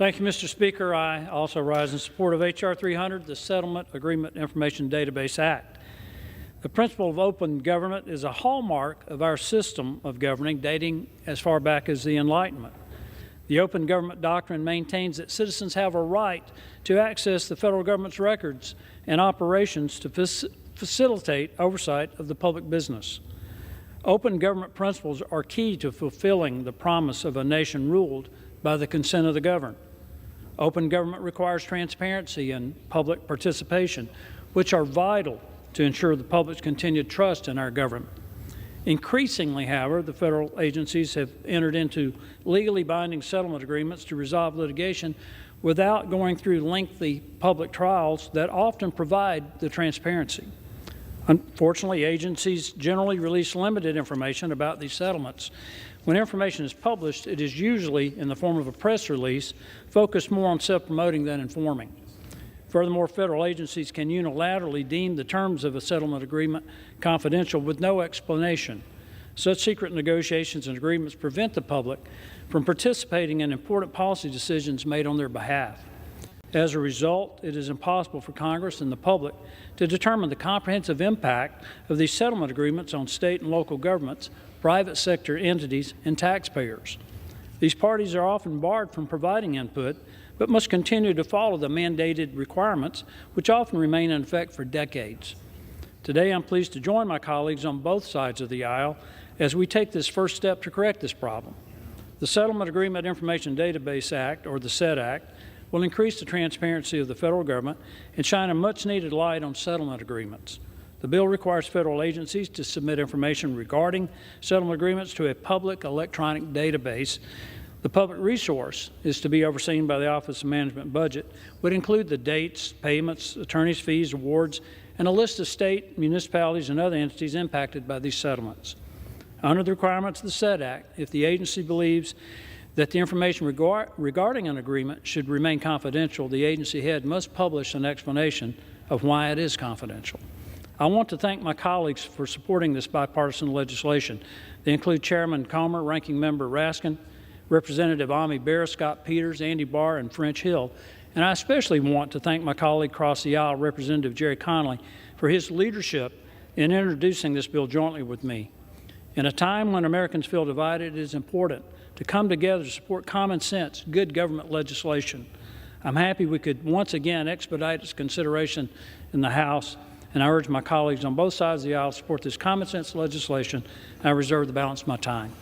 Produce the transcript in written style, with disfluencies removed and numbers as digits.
Thank you, Mr. Speaker. I also rise in support of H.R. 300, the Settlement Agreement Information Database Act. The principle of open government is a hallmark of our system of governing dating as far back as the Enlightenment. The open government doctrine maintains that citizens have a right to access the federal government's records and operations to facilitate oversight of the public business. Open government principles are key to fulfilling the promise of a nation ruled by the consent of the governed. Open government requires transparency and public participation, which are vital to ensure the public's continued trust in our government. Increasingly, however, the federal agencies have entered into legally binding settlement agreements to resolve litigation without going through lengthy public trials that often provide the transparency. Unfortunately, agencies generally release limited information about these settlements. When information is published, it is usually in the form of a press release focused more on self-promoting than informing. Furthermore, federal agencies can unilaterally deem the terms of a settlement agreement confidential with no explanation. Such secret negotiations and agreements prevent the public from participating in important policy decisions made on their behalf. As a result, it is impossible for Congress and the public to determine the comprehensive impact of these settlement agreements on state and local governments, private sector entities, and taxpayers. These parties are often barred from providing input, but must continue to follow the mandated requirements, which often remain in effect for decades. Today, I'm pleased to join my colleagues on both sides of the aisle as we take this first step to correct this problem. The Settlement Agreement Information Database Act, or the SED Act, will increase the transparency of the federal government and shine a much-needed light on settlement agreements. The bill requires federal agencies to submit information regarding settlement agreements to a public electronic database. The public resource is to be overseen by the Office of Management and Budget, would include the dates, payments, attorneys' fees, awards, and a list of state, municipalities, and other entities impacted by these settlements. Under the requirements of the SED Act, if the agency believes that the information regarding an agreement should remain confidential, the agency head must publish an explanation of why it is confidential. I want to thank my colleagues for supporting this bipartisan legislation. They include Chairman Comer, Ranking Member Raskin, Representative Ami Bear, Scott Peters, Andy Barr, and French Hill. And I especially want to thank my colleague across the aisle, Representative Jerry Connolly, for his leadership in introducing this bill jointly with me. In a time when Americans feel divided, it is important to come together to support common sense, good government legislation. I'm happy we could once again expedite its consideration in the House, and I urge my colleagues on both sides of the aisle to support this common sense legislation, and I reserve the balance of my time.